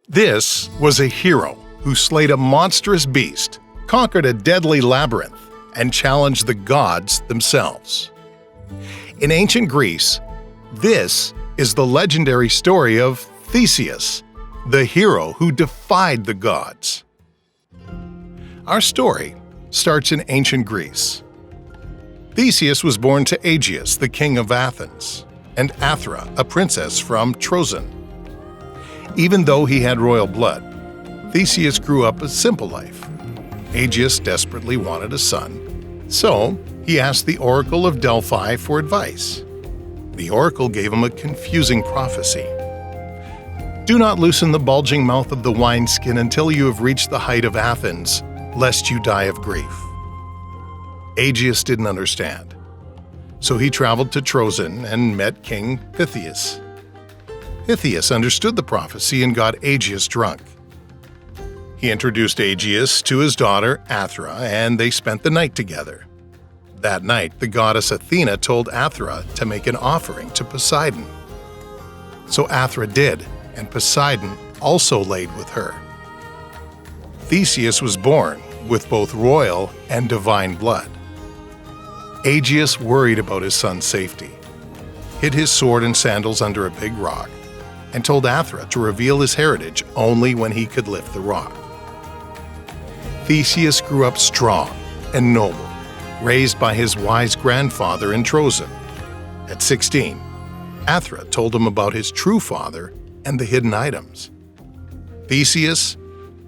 This was a hero who slayed a monstrous beast, conquered a deadly labyrinth, and challenged the gods themselves. In ancient Greece, this is the legendary story of Theseus, the hero who defied the gods. Our story starts in ancient Greece. Theseus was born to Aegeus, the king of Athens, and Athra, a princess from Troezen. Even though he had royal blood, Theseus grew up a simple life. Aegeus desperately wanted a son, so he asked the oracle of Delphi for advice. The oracle gave him a confusing prophecy. "Do not loosen the bulging mouth of the wineskin until you have reached the height of Athens, lest you die of grief." Aegeus didn't understand, so he traveled to Troezen and met King Theseus. Theseus understood the prophecy and got Aegeus drunk. He introduced Aegeus to his daughter Athra, and they spent the night together. That night, the goddess Athena told Athra to make an offering to Poseidon. So Athra did, and Poseidon also laid with her. Theseus was born with both royal and divine blood. Aegeus worried about his son's safety, hid his sword and sandals under a big rock, and told Athra to reveal his heritage only when he could lift the rock. Theseus grew up strong and noble, raised by his wise grandfather in Troezen. At 16, Athra told him about his true father and the hidden items. Theseus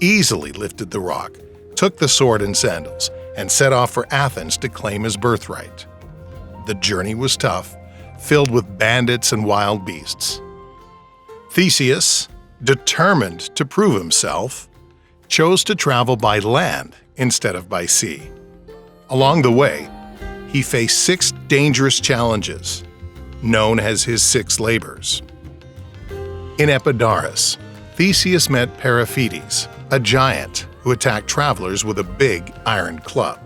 easily lifted the rock, took the sword and sandals, and set off for Athens to claim his birthright. The journey was tough, filled with bandits and wild beasts. Theseus, determined to prove himself, chose to travel by land instead of by sea. Along the way, he faced 6 dangerous challenges, known as his 6 labors. In Epidaurus, Theseus met Periphetes, a giant who attacked travelers with a big iron club.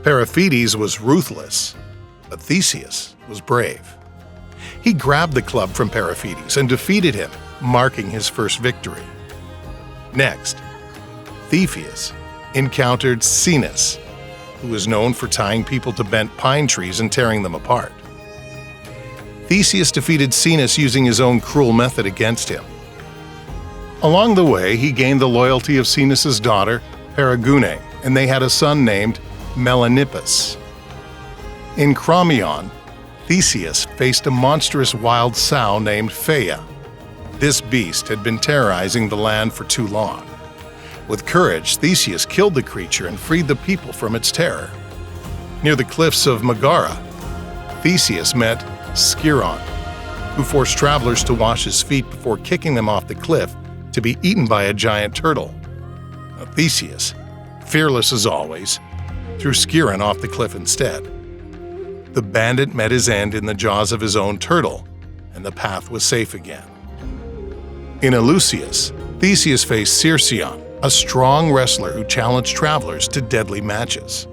Periphetes was ruthless, but Theseus was brave. He grabbed the club from Periphetes and defeated him, marking his first victory. Next, Theseus encountered Theseus, who was known for tying people to bent pine trees and tearing them apart. Theseus defeated Theseus using his own cruel method against him. Along the way, he gained the loyalty of Theseus's daughter, Perigune, and they had a son named Melanippus. In Crommyon, Theseus faced a monstrous wild sow named Phaia. This beast had been terrorizing the land for too long. With courage, Theseus killed the creature and freed the people from its terror. Near the cliffs of Megara, Theseus met Sciron, who forced travelers to wash his feet before kicking them off the cliff to be eaten by a giant turtle. Theseus, fearless as always, threw Sciron off the cliff instead. The bandit met his end in the jaws of his own turtle, and the path was safe again. In Eleusis, Theseus faced Circeon, a strong wrestler who challenged travelers to deadly matches.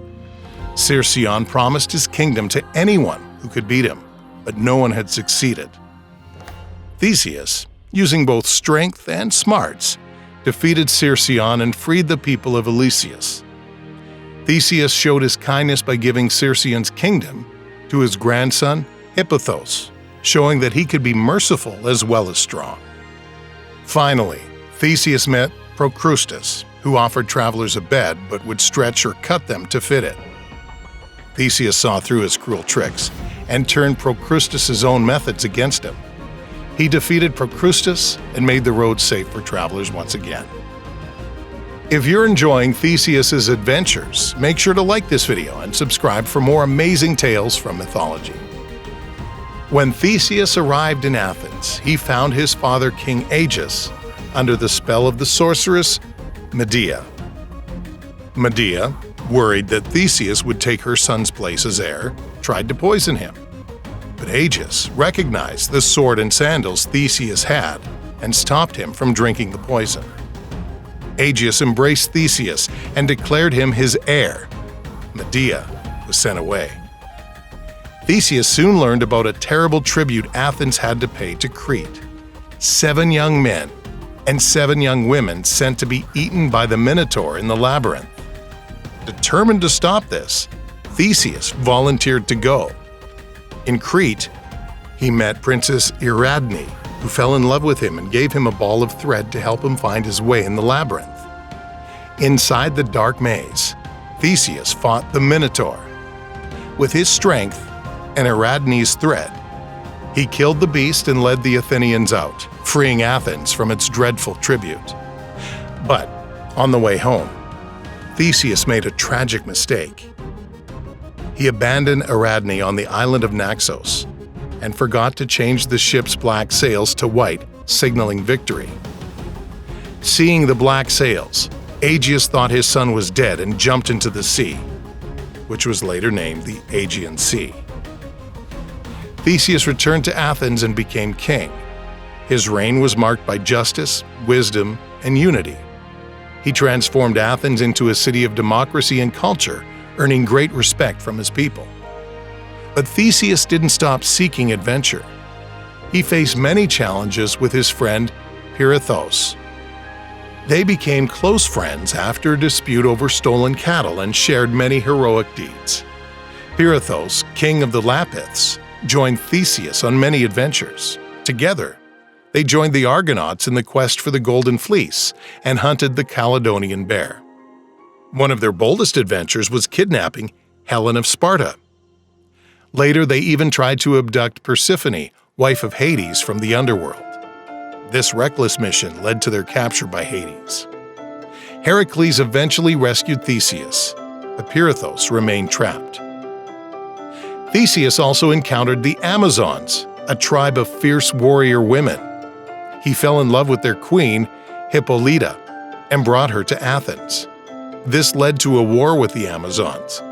Circeon promised his kingdom to anyone who could beat him, but no one had succeeded. Theseus, using both strength and smarts, defeated Circeon and freed the people of Eleusis. Theseus showed his kindness by giving Circeon's kingdom to his grandson Hippothous, showing that he could be merciful as well as strong. Finally, Theseus met Procrustes, who offered travelers a bed but would stretch or cut them to fit it. Theseus saw through his cruel tricks and turned Procrustes' own methods against him. He defeated Procrustes and made the road safe for travelers once again. If you're enjoying Theseus' adventures, make sure to like this video and subscribe for more amazing tales from mythology. When Theseus arrived in Athens, he found his father King Aegeus under the spell of the sorceress Medea. Medea, worried that Theseus would take her son's place as heir, tried to poison him. But Aegeus recognized the sword and sandals Theseus had and stopped him from drinking the poison. Aegeus embraced Theseus and declared him his heir. Medea was sent away. Theseus soon learned about a terrible tribute Athens had to pay to Crete. 7 young men, and 7 young women sent to be eaten by the Minotaur in the labyrinth. Determined to stop this, Theseus volunteered to go. In Crete, he met Princess Ariadne, who fell in love with him and gave him a ball of thread to help him find his way in the labyrinth. Inside the dark maze, Theseus fought the Minotaur. With his strength and Ariadne's thread, he killed the beast and led the Athenians out, freeing Athens from its dreadful tribute. But on the way home, Theseus made a tragic mistake. He abandoned Ariadne on the island of Naxos and forgot to change the ship's black sails to white, signaling victory. Seeing the black sails, Aegeus thought his son was dead and jumped into the sea, which was later named the Aegean Sea. Theseus returned to Athens and became king. His reign was marked by justice, wisdom, and unity. He transformed Athens into a city of democracy and culture, earning great respect from his people. But Theseus didn't stop seeking adventure. He faced many challenges with his friend Pirithous. They became close friends after a dispute over stolen cattle and shared many heroic deeds. Pirithous, king of the Lapiths, joined Theseus on many adventures. Together, they joined the Argonauts in the quest for the Golden Fleece and hunted the Caledonian bear. One of their boldest adventures was kidnapping Helen of Sparta. Later, they even tried to abduct Persephone, wife of Hades, from the underworld. This reckless mission led to their capture by Hades. Heracles eventually rescued Theseus, but Pirithous remained trapped. Theseus also encountered the Amazons, a tribe of fierce warrior women. He fell in love with their queen, Hippolyta, and brought her to Athens. This led to a war with the Amazons.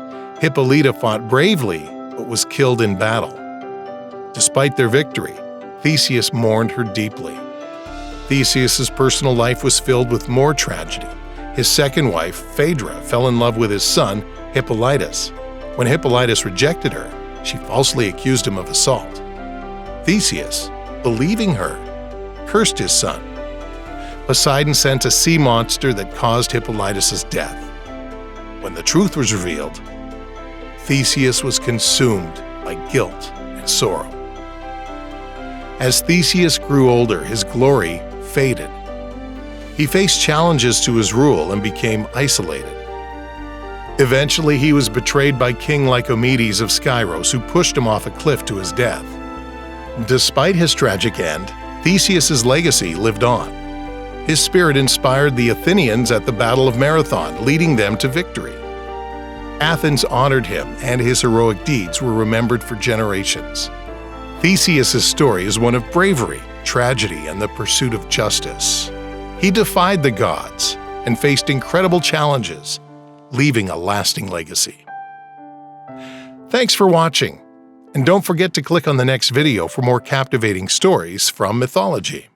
Hippolyta fought bravely, but was killed in battle. Despite their victory, Theseus mourned her deeply. Theseus's personal life was filled with more tragedy. His second wife, Phaedra, fell in love with his son, Hippolytus. When Hippolytus rejected her, she falsely accused him of assault. Theseus, believing her, cursed his son. Poseidon sent a sea monster that caused Hippolytus' death. When the truth was revealed, Theseus was consumed by guilt and sorrow. As Theseus grew older, his glory faded. He faced challenges to his rule and became isolated. Eventually, he was betrayed by King Lycomedes of Skyros, who pushed him off a cliff to his death. Despite his tragic end, Theseus' legacy lived on. His spirit inspired the Athenians at the Battle of Marathon, leading them to victory. Athens honored him, and his heroic deeds were remembered for generations. Theseus' story is one of bravery, tragedy, and the pursuit of justice. He defied the gods and faced incredible challenges, leaving a lasting legacy. Thanks for watching, and don't forget to click on the next video for more captivating stories from mythology.